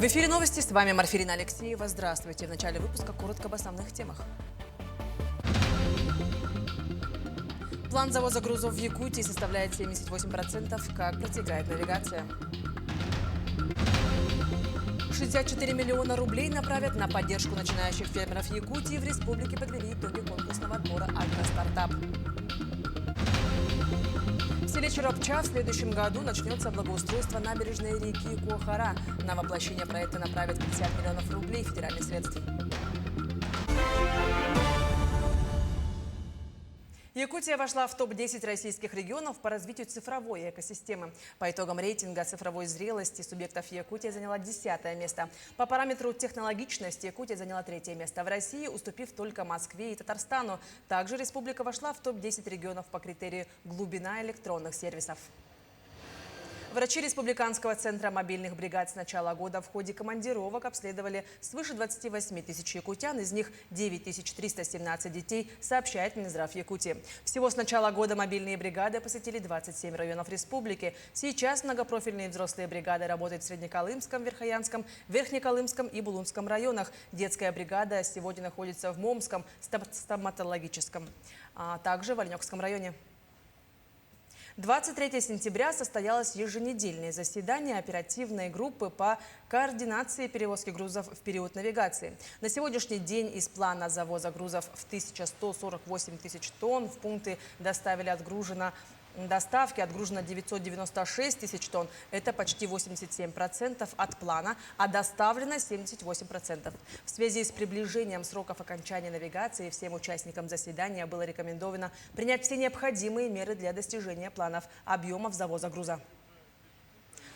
В эфире новости, с вами Марфирина Алексеева. Здравствуйте. В начале выпуска коротко об основных темах. План завоза грузов в Якутии составляет 78%. Как протекает навигация? 64 миллиона рублей направят на поддержку начинающих фермеров Якутии. В республике подвели итоги конкурсного отбора «Агростартап». В селе Чоропча в следующем году начнется благоустройство набережной реки Куохара. На воплощение проекта направят 50 миллионов рублей федеральных средств. Якутия вошла в топ-10 российских регионов по развитию цифровой экосистемы. По итогам рейтинга цифровой зрелости субъектов Якутия заняла 10-е место. По параметру технологичности Якутия заняла 3-е место в России, уступив только Москве и Татарстану. Также республика вошла в топ-10 регионов по критерию глубина электронных сервисов. Врачи Республиканского центра мобильных бригад с начала года в ходе командировок обследовали свыше 28 тысяч якутян, из них 9317 детей, сообщает Минздрав Якутии. Всего с начала года мобильные бригады посетили 27 районов республики. Сейчас многопрофильные взрослые бригады работают в Среднеколымском, Верхоянском, Верхнеколымском и Булунском районах. Детская бригада сегодня находится в Момском стоматологическом, а также в Ольнёкском районе. 23 сентября состоялось еженедельное заседание оперативной группы по координации перевозки грузов в период навигации. На сегодняшний день из плана завоза грузов в 1148 тысяч тонн в пункты доставки отгружено 996 тысяч тонн. Это почти 87% от плана, а доставлено 78%. В связи с приближением сроков окончания навигации всем участникам заседания было рекомендовано принять все необходимые меры для достижения планов объемов завоза груза.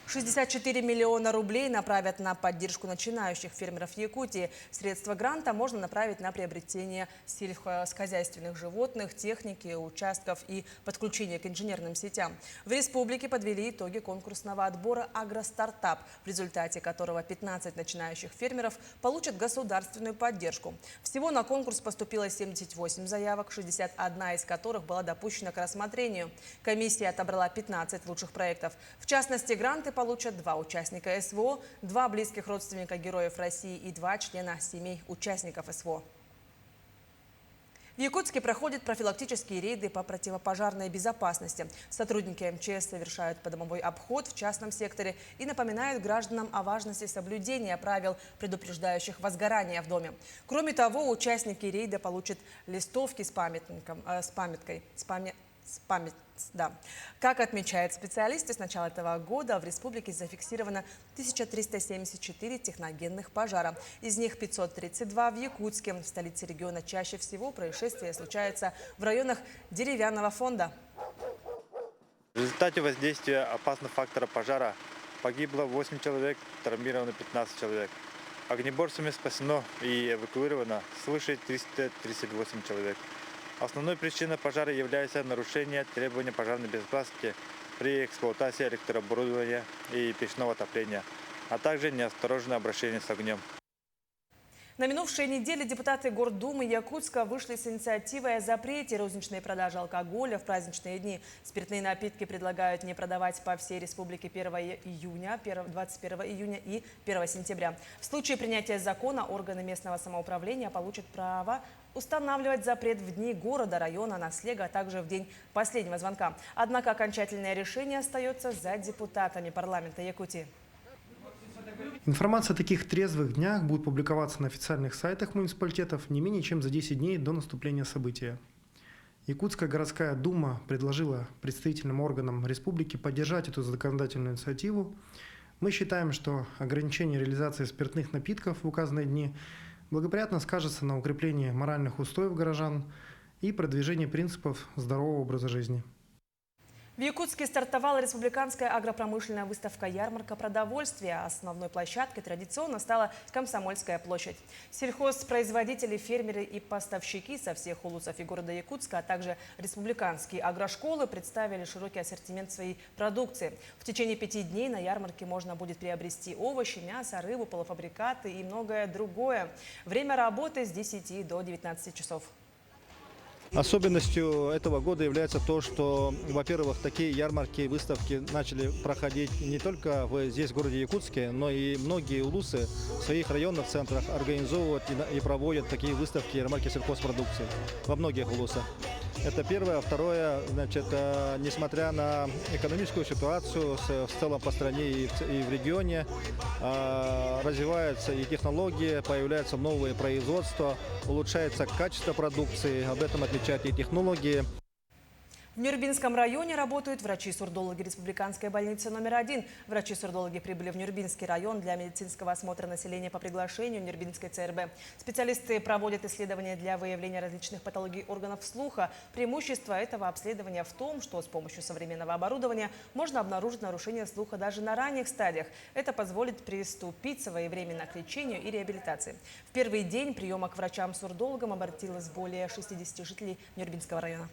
64 миллиона рублей направят на поддержку начинающих фермеров Якутии. Средства гранта можно направить на приобретение сельскохозяйственных животных, техники, участков и подключение к инженерным сетям. В республике подвели итоги конкурсного отбора «Агростартап», в результате которого 15 начинающих фермеров получат государственную поддержку. Всего на конкурс поступило 78 заявок, 61 из которых была допущена к рассмотрению. Комиссия отобрала 15 лучших проектов. В частности, гранты получат 2 участника СВО, 2 близких родственника героев России и 2 члена семей участников СВО. В Якутске проходят профилактические рейды по противопожарной безопасности. Сотрудники МЧС совершают подомовой обход в частном секторе и напоминают гражданам о важности соблюдения правил, предупреждающих возгорание в доме. Кроме того, участники рейда получат листовки с памяткой. Как отмечают специалисты, с начала этого года в республике зафиксировано 1374 техногенных пожара. Из них 532 в Якутске. В столице региона чаще всего происшествия случаются в районах деревянного фонда. В результате воздействия опасного фактора пожара погибло 8 человек, травмировано 15 человек. Огнеборцами спасено и эвакуировано свыше 338 человек. Основной причиной пожара является нарушение требований пожарной безопасности при эксплуатации электрооборудования и печного отопления, а также неосторожное обращение с огнем. На минувшей неделе депутаты Гордумы Якутска вышли с инициативой о запрете розничной продажи алкоголя в праздничные дни. Спиртные напитки предлагают не продавать по всей республике 1 июня, 21 июня и 1 сентября. В случае принятия закона органы местного самоуправления получат право устанавливать запрет в дни города, района, наслега, а также в день последнего звонка. Однако окончательное решение остается за депутатами парламента Якутии. Информация о таких трезвых днях будет публиковаться на официальных сайтах муниципалитетов не менее чем за 10 дней до наступления события. Якутская городская дума предложила представительным органам республики поддержать эту законодательную инициативу. Мы считаем, что ограничение реализации спиртных напитков в указанные дни благоприятно скажется на укреплении моральных устоев горожан и продвижении принципов здорового образа жизни. В Якутске стартовала республиканская агропромышленная выставка-ярмарка продовольствия. Основной площадкой традиционно стала Комсомольская площадь. Сельхозпроизводители, фермеры и поставщики со всех улусов и города Якутска, а также республиканские агрошколы представили широкий ассортимент своей продукции. В течение 5 дней на ярмарке можно будет приобрести овощи, мясо, рыбу, полуфабрикаты и многое другое. Время работы с 10 до 19 часов. Особенностью этого года является то, что, во-первых, такие ярмарки, выставки начали проходить не только здесь, в городе Якутске, но и многие улусы в своих районных центрах организовывают и проводят такие выставки, ярмарки сельхозпродукции во многих улусах. Это первое. Второе, значит, несмотря на экономическую ситуацию в целом по стране и в регионе, развиваются и технологии, появляются новые производства, улучшается качество продукции, об этом отвечают и технологии. В Нюрбинском районе работают врачи-сурдологи Республиканской больницы номер 1. Врачи-сурдологи прибыли в Нюрбинский район для медицинского осмотра населения по приглашению Нюрбинской ЦРБ. Специалисты проводят исследования для выявления различных патологий органов слуха. Преимущество этого обследования в том, что с помощью современного оборудования можно обнаружить нарушение слуха даже на ранних стадиях. Это позволит приступить своевременно к лечению и реабилитации. В первый день приема к врачам-сурдологам обратилось более 60 жителей Нюрбинского района.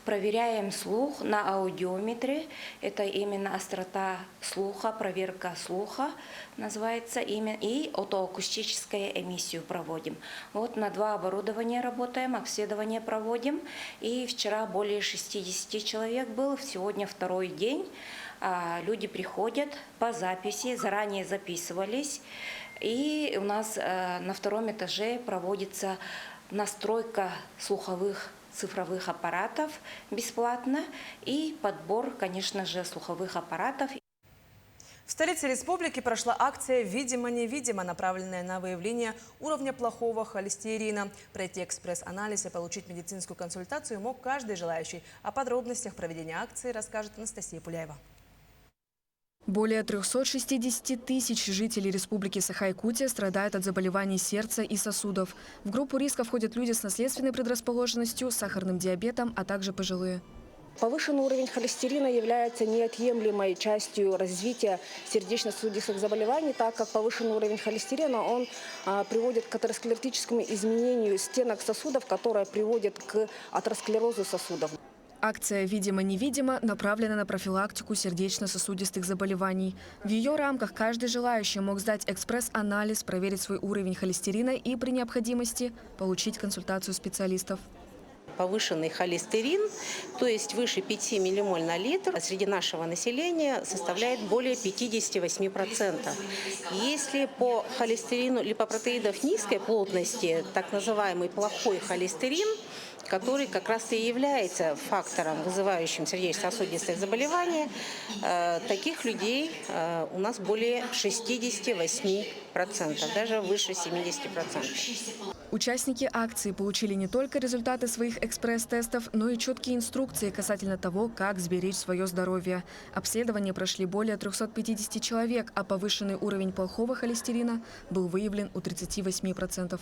Проверяем слух на аудиометре. Это именно острота слуха, проверка слуха называется именно. И отоакустическую эмиссию проводим. Вот на 2 оборудования работаем, обследование проводим. И вчера более 60 человек было, сегодня 2-й день. Люди приходят по записи, заранее записывались. И у нас на 2-м этаже проводится настройка слуховых цифровых аппаратов бесплатно и подбор, конечно же, слуховых аппаратов. В столице республики прошла акция «Видимо-невидимо», направленная на выявление уровня плохого холестерина. Пройти экспресс-анализ и получить медицинскую консультацию мог каждый желающий. О подробностях проведения акции расскажет Анастасия Пуляева. Более 360 тысяч жителей Республики Саха-Якутия страдают от заболеваний сердца и сосудов. В группу риска входят люди с наследственной предрасположенностью, сахарным диабетом, а также пожилые. Повышенный уровень холестерина является неотъемлемой частью развития сердечно-сосудистых заболеваний, так как повышенный уровень холестерина он приводит к атеросклеротическому изменению стенок сосудов, которое приводит к атеросклерозу сосудов. Акция «Видимо-невидимо» направлена на профилактику сердечно-сосудистых заболеваний. В ее рамках каждый желающий мог сдать экспресс-анализ, проверить свой уровень холестерина и при необходимости получить консультацию специалистов. Повышенный холестерин, то есть выше 5 миллимоль на литр, среди нашего населения составляет более 58%. Если по холестерину липопротеидов низкой плотности, так называемый плохой холестерин, который как раз и является фактором, вызывающим сердечно-сосудистые заболевания, таких людей у нас более 68%, даже выше 70%. Участники акции получили не только результаты своих экспресс-тестов, но и четкие инструкции касательно того, как сберечь свое здоровье. Обследование прошли более 350 человек, а повышенный уровень плохого холестерина был выявлен у 38%.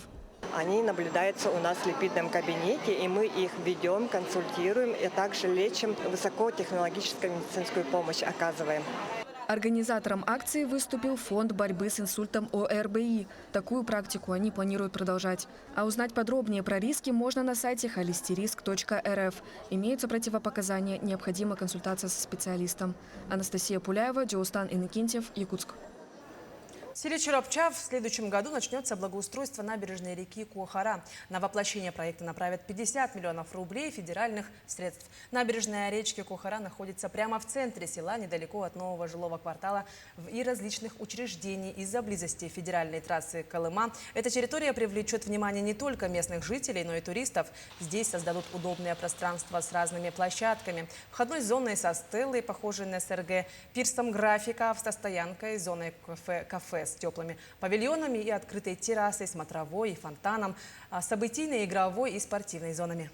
Они наблюдаются у нас в липидном кабинете, и мы их ведем, консультируем и также лечим, высокотехнологическую медицинскую помощь оказываем. Организатором акции выступил Фонд борьбы с инсультом ОРБИ. Такую практику они планируют продолжать. А узнать подробнее про риски можно на сайте холестериск.рф. Имеются противопоказания, необходима консультация со специалистом. Анастасия Пуляева, Диустан Иннокентьев, Якутск. В селе Чурапча в следующем году начнется благоустройство набережной реки Куахара. На воплощение проекта направят 50 миллионов рублей федеральных средств. Набережная речки Куахара находится прямо в центре села, недалеко от нового жилого квартала и различных учреждений. Из-за близости федеральной трассы Колыма эта территория привлечет внимание не только местных жителей, но и туристов. Здесь создадут удобное пространство с разными площадками, входной зоной со стеллой, похожей на СРГ, пирсом графика, автостоянкой, зоной кафе с теплыми павильонами и открытой террасой, смотровой и фонтаном, событийной, игровой и спортивной зонами.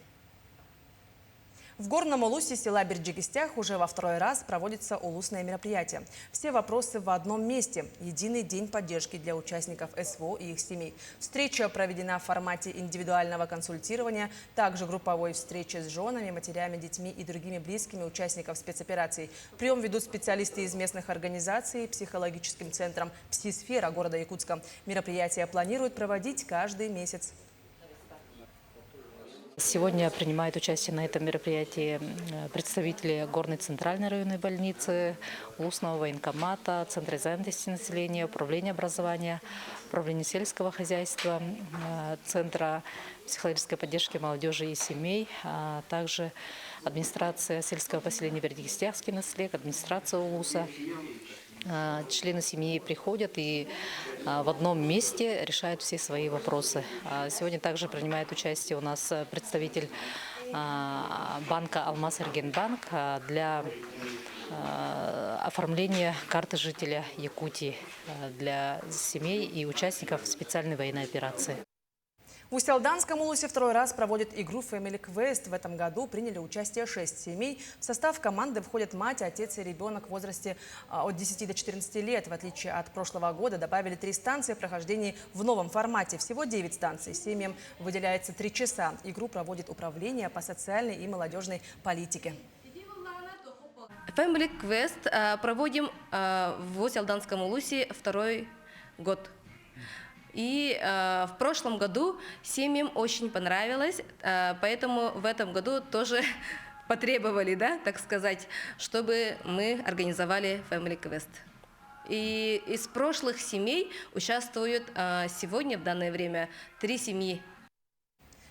В горном улусе села Берджигистях уже во 2-й раз проводится улусное мероприятие. Все вопросы в одном месте. Единый день поддержки для участников СВО и их семей. Встреча проведена в формате индивидуального консультирования, также групповой встречи с женами, матерями, детьми и другими близкими участников спецопераций. Прием ведут специалисты из местных организаций, психологическим центром «Пси-сфера» города Якутска. Мероприятие планируют проводить каждый месяц. Сегодня принимают участие на этом мероприятии представители Горной центральной районной больницы, Улусного военкомата, Центра занятости населения, Управления образования, Управления сельского хозяйства, Центра психологической поддержки молодежи и семей, а также администрация сельского поселения Бердикистяхский наслег, администрация Улуса. Члены семьи приходят и в одном месте решают все свои вопросы. Сегодня также принимает участие у нас представитель банка «Алмаз-Эргенбанк» для оформления карты жителя Якутии для семей и участников специальной военной операции. В Усть-Алданском Улусе второй раз проводят игру Family Quest. В этом году приняли участие 6 семей. В состав команды входят мать, отец и ребенок в возрасте от 10 до 14 лет. В отличие от прошлого года добавили 3 станции прохождения в новом формате. Всего 9 станций. Семьям выделяется 3 часа. Игру проводит Управление по социальной и молодежной политике. Family Quest проводим в Усть-Алданском Улусе второй год. И в прошлом году семьям очень понравилось, поэтому в этом году тоже потребовали, да, так сказать, чтобы мы организовали Family Quest. И из прошлых семей участвуют сегодня, в данное время, 3 семьи.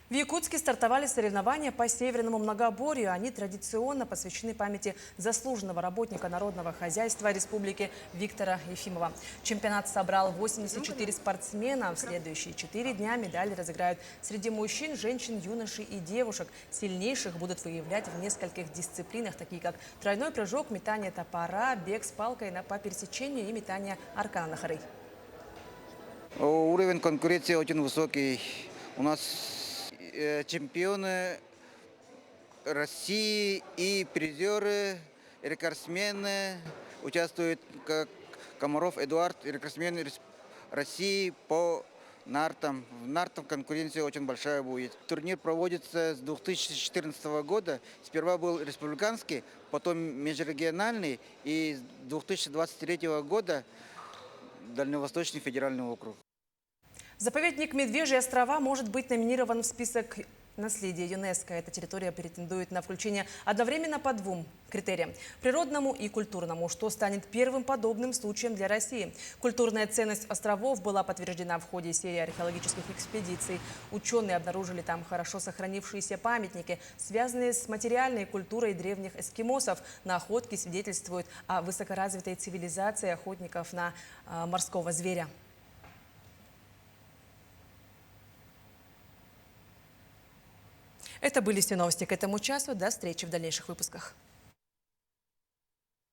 В Якутске стартовали соревнования по северному многоборью. Они традиционно посвящены памяти заслуженного работника народного хозяйства республики Виктора Ефимова. Чемпионат собрал 84 спортсмена. В следующие 4 дня медали разыграют среди мужчин, женщин, юношей и девушек. Сильнейших будут выявлять в нескольких дисциплинах, такие как тройной прыжок, метание топора, бег с палкой по пересечению и метание аркана на хоры. Уровень конкуренции очень высокий. У нас чемпионы России и призеры, рекордсмены участвуют, как Комаров Эдуард, рекордсмен России по нартам. В нартах конкуренция очень большая будет. Турнир проводится с 2014 года. Сперва был республиканский, потом межрегиональный, и с 2023 года Дальневосточный федеральный округ. Заповедник Медвежьи острова может быть номинирован в список наследия ЮНЕСКО. Эта территория претендует на включение одновременно по 2 критериям – природному и культурному, что станет первым подобным случаем для России. Культурная ценность островов была подтверждена в ходе серии археологических экспедиций. Ученые обнаружили там хорошо сохранившиеся памятники, связанные с материальной культурой древних эскимосов. Находки свидетельствуют о высокоразвитой цивилизации охотников на морского зверя. Это были все новости к этому часу. До встречи в дальнейших выпусках.